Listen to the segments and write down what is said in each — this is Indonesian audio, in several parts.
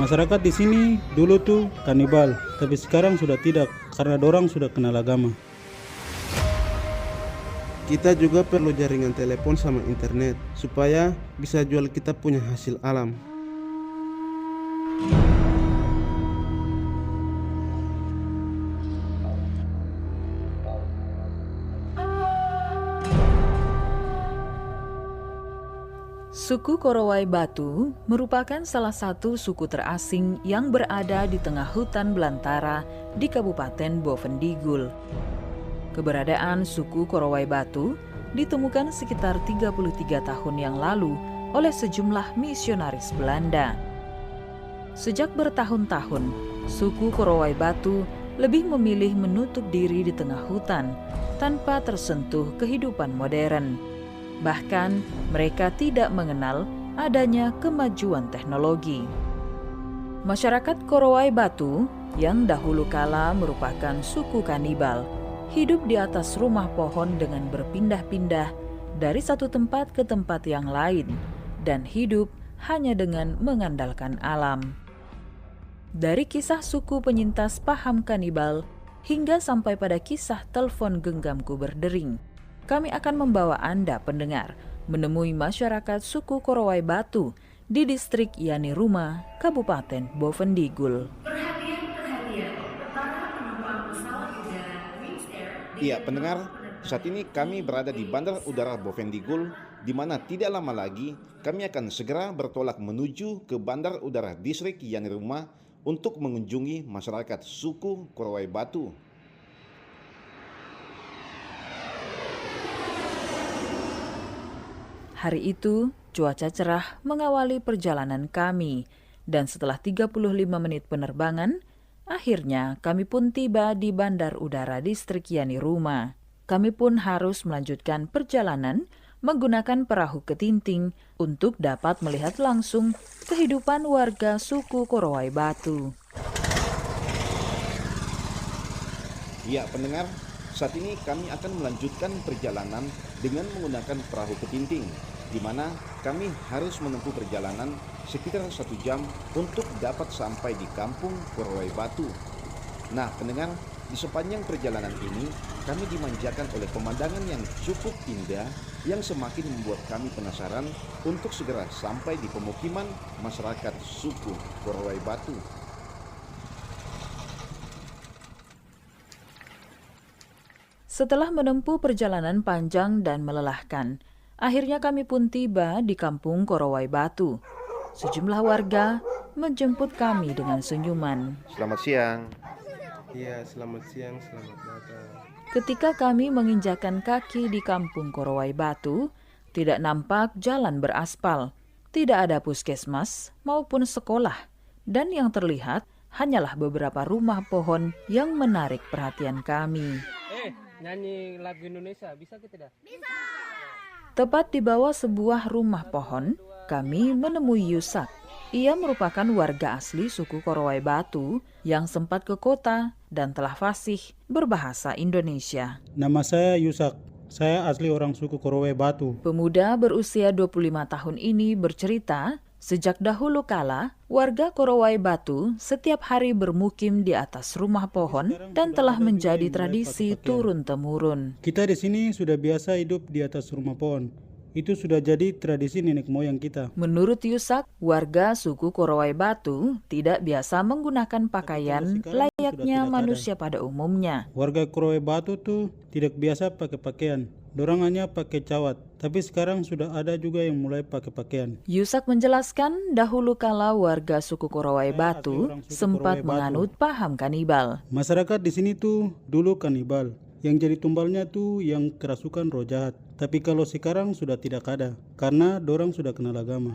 Masyarakat di sini dulu tuh kanibal, tapi sekarang sudah tidak karena dorang sudah kenal agama. Kita juga perlu jaringan telepon sama internet supaya bisa jual kita punya hasil alam. Suku Korowai Batu merupakan salah satu suku terasing yang berada di tengah hutan belantara di Kabupaten Bovendigul. Keberadaan suku Korowai Batu ditemukan sekitar 33 tahun yang lalu oleh sejumlah misionaris Belanda. Sejak bertahun-tahun, suku Korowai Batu lebih memilih menutup diri di tengah hutan tanpa tersentuh kehidupan modern. Bahkan mereka tidak mengenal adanya kemajuan teknologi. Masyarakat Korowai Batu yang dahulu kala merupakan suku kanibal hidup di atas rumah pohon dengan berpindah-pindah dari satu tempat ke tempat yang lain dan hidup hanya dengan mengandalkan alam. Dari kisah suku penyintas paham kanibal hingga sampai pada kisah telepon genggamku berdering, kami akan membawa Anda pendengar menemui masyarakat suku Korowai Batu di distrik Yaniruma, Kabupaten Bovendigul. Perhatian, para penumpang pesawat udara Wings Air. Iya, pendengar, saat ini kami berada di Bandar Udara Bovendigul, di mana tidak lama lagi kami akan segera bertolak menuju ke Bandar Udara Distrik Yaniruma untuk mengunjungi masyarakat suku Korowai Batu. Hari itu, cuaca cerah mengawali perjalanan kami, dan setelah 35 menit penerbangan, akhirnya kami pun tiba di Bandar Udara Distrik Yaniruma. Kami pun harus melanjutkan perjalanan menggunakan perahu ketinting untuk dapat melihat langsung kehidupan warga suku Korowai Batu. Ya, pendengar, saat ini kami akan melanjutkan perjalanan dengan menggunakan perahu ketinting, di mana kami harus menempuh perjalanan sekitar 1 jam untuk dapat sampai di kampung Korowai Batu. Nah, pendengar, di sepanjang perjalanan ini kami dimanjakan oleh pemandangan yang cukup indah yang semakin membuat kami penasaran untuk segera sampai di pemukiman masyarakat suku Korowai Batu. Setelah menempuh perjalanan panjang dan melelahkan, akhirnya kami pun tiba di kampung Korowai Batu. Sejumlah warga menjemput kami dengan senyuman. Selamat siang. Iya, selamat siang, selamat datang. Ketika kami menginjakan kaki di kampung Korowai Batu, tidak nampak jalan beraspal, tidak ada puskesmas maupun sekolah, dan yang terlihat hanyalah beberapa rumah pohon yang menarik perhatian kami. Nyanyi lagu Indonesia, bisa kita tidak? Bisa! Tepat di bawah sebuah rumah pohon, kami menemui Yusak. Ia merupakan warga asli suku Korowai Batu yang sempat ke kota dan telah fasih berbahasa Indonesia. Nama saya Yusak, saya asli orang suku Korowai Batu. Pemuda berusia 25 tahun ini bercerita, sejak dahulu kala, warga Korowai Batu setiap hari bermukim di atas rumah pohon dan telah menjadi tradisi turun-temurun. Kita di sini sudah biasa hidup di atas rumah pohon. Itu sudah jadi tradisi nenek moyang kita. Menurut Yusak, warga suku Korowai Batu tidak biasa menggunakan pakaian layaknya manusia pada umumnya. Warga Korowai Batu tuh tidak biasa pakai pakaian. Dorang hanya pakai cawat. Tapi sekarang sudah ada juga yang mulai pakai pakaian. Yusak menjelaskan dahulu kala warga suku Korowai Batu sempat menganut paham kanibal. Masyarakat di sini tuh dulu kanibal. Yang jadi tumbalnya tuh yang kerasukan roh jahat. Tapi kalau sekarang sudah tidak ada, karena dorang sudah kenal agama.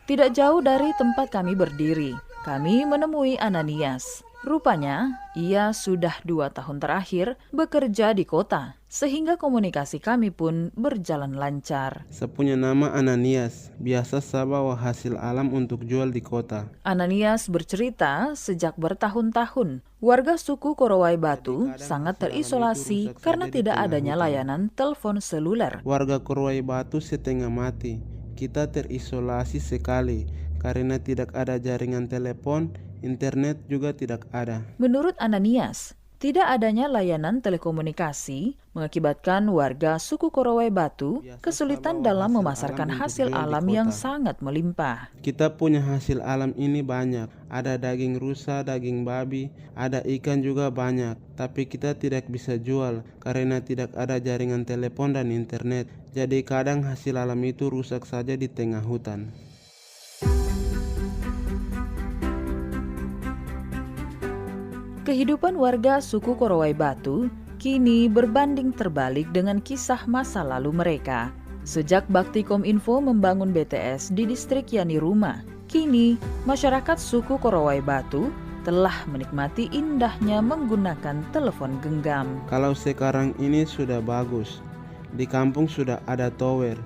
Tidak jauh dari tempat kami berdiri, kami menemui Ananias. Rupanya, ia sudah 2 tahun terakhir bekerja di kota, sehingga komunikasi kami pun berjalan lancar. Saya punya nama Ananias, biasa saya bawa hasil alam untuk jual di kota. Ananias bercerita sejak bertahun-tahun, warga suku Korowai Batu sangat terisolasi karena tidak adanya layanan telepon seluler. Warga Korowai Batu setengah mati. kita terisolasi sekali karena tidak ada jaringan telepon, internet juga tidak ada. Menurut Ananias, tidak adanya layanan telekomunikasi mengakibatkan warga suku Korowai Batu kesulitan dalam memasarkan hasil alam yang sangat melimpah. Kita punya hasil alam ini banyak, ada daging rusa, daging babi, ada ikan juga banyak, tapi kita tidak bisa jual karena tidak ada jaringan telepon dan internet. Jadi kadang hasil alam itu rusak saja di tengah hutan. Kehidupan warga suku Korowai Batu kini berbanding terbalik dengan kisah masa lalu mereka. Sejak Bakti Kominfo membangun BTS di distrik Yaniruma, kini masyarakat suku Korowai Batu telah menikmati indahnya menggunakan telepon genggam. Kalau sekarang ini sudah bagus, di kampung sudah ada tower,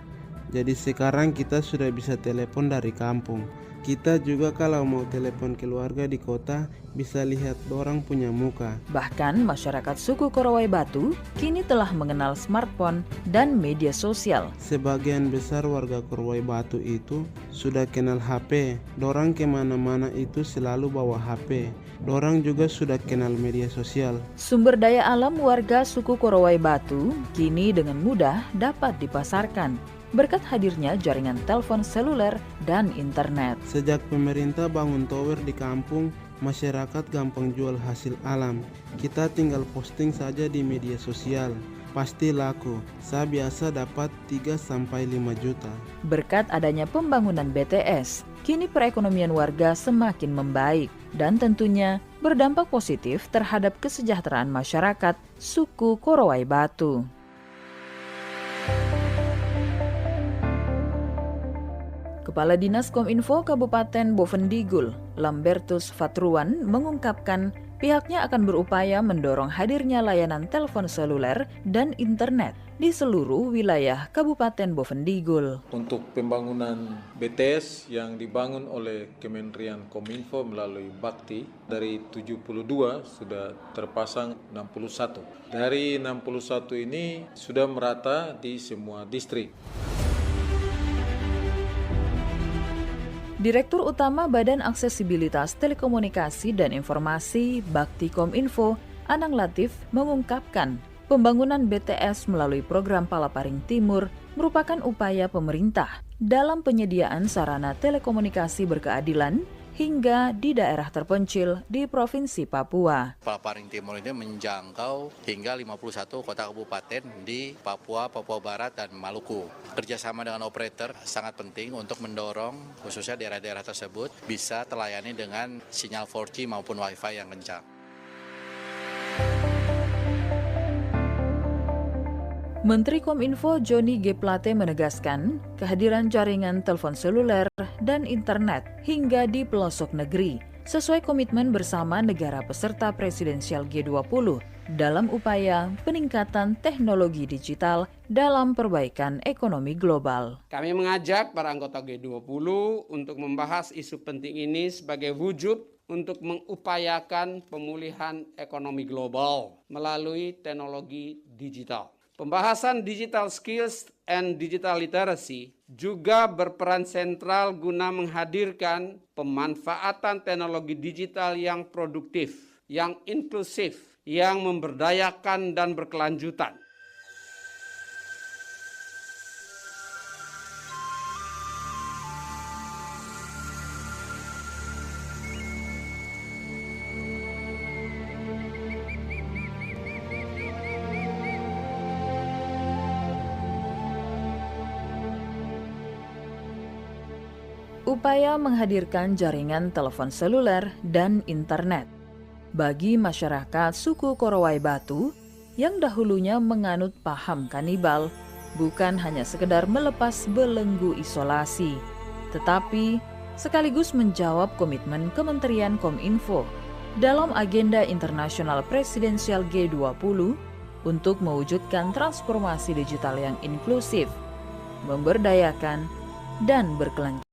jadi sekarang kita sudah bisa telepon dari kampung. Kita juga kalau mau telepon keluarga di kota bisa lihat orang punya muka. Bahkan masyarakat suku Korowai Batu kini telah mengenal smartphone dan media sosial. Sebagian besar warga Korowai Batu itu sudah kenal HP. Dorang kemana-mana itu selalu bawa HP. Dorang juga sudah kenal media sosial. Sumber daya alam warga suku Korowai Batu kini dengan mudah dapat dipasarkan berkat hadirnya jaringan telepon seluler dan internet. Sejak pemerintah bangun tower di kampung, masyarakat gampang jual hasil alam. Kita tinggal posting saja di media sosial. Pasti laku. Saya biasa dapat 3-5 juta. Berkat adanya pembangunan BTS, kini perekonomian warga semakin membaik dan tentunya berdampak positif terhadap kesejahteraan masyarakat suku Korowai Batu. Kepala Dinas Kominfo Kabupaten Bovendigul, Lambertus Fatruan, mengungkapkan pihaknya akan berupaya mendorong hadirnya layanan telepon seluler dan internet di seluruh wilayah Kabupaten Bovendigul. Untuk pembangunan BTS yang dibangun oleh Kementerian Kominfo melalui Bakti, dari 72 sudah terpasang 61. Dari 61 ini sudah merata di semua distrik. Direktur Utama Badan Aksesibilitas Telekomunikasi dan Informasi Bakti Kominfo, Anang Latif, mengungkapkan pembangunan BTS melalui program Palaparing Timur merupakan upaya pemerintah dalam penyediaan sarana telekomunikasi berkeadilan hingga di daerah terpencil di Provinsi Papua. Palaparing Timur ini menjangkau hingga 51 kota kabupaten di Papua, Papua Barat, dan Maluku. Kerjasama dengan operator sangat penting untuk mendorong khususnya daerah-daerah tersebut bisa terlayani dengan sinyal 4G maupun Wi-Fi yang kencang. Menteri Kominfo Johnny G. Plate menegaskan kehadiran jaringan telepon seluler dan internet hingga di pelosok negeri sesuai komitmen bersama negara peserta presidensial G20 dalam upaya peningkatan teknologi digital dalam perbaikan ekonomi global. Kami mengajak para anggota G20 untuk membahas isu penting ini sebagai wujud untuk mengupayakan pemulihan ekonomi global melalui teknologi digital. Pembahasan digital skills and digital literacy juga berperan sentral guna menghadirkan pemanfaatan teknologi digital yang produktif, yang inklusif, yang memberdayakan dan berkelanjutan. Upaya menghadirkan jaringan telepon seluler dan internet bagi masyarakat suku Korowai Batu yang dahulunya menganut paham kanibal bukan hanya sekedar melepas belenggu isolasi, tetapi sekaligus menjawab komitmen Kementerian Kominfo dalam agenda internasional presidensial G20 untuk mewujudkan transformasi digital yang inklusif, memberdayakan, dan berkelanjutan.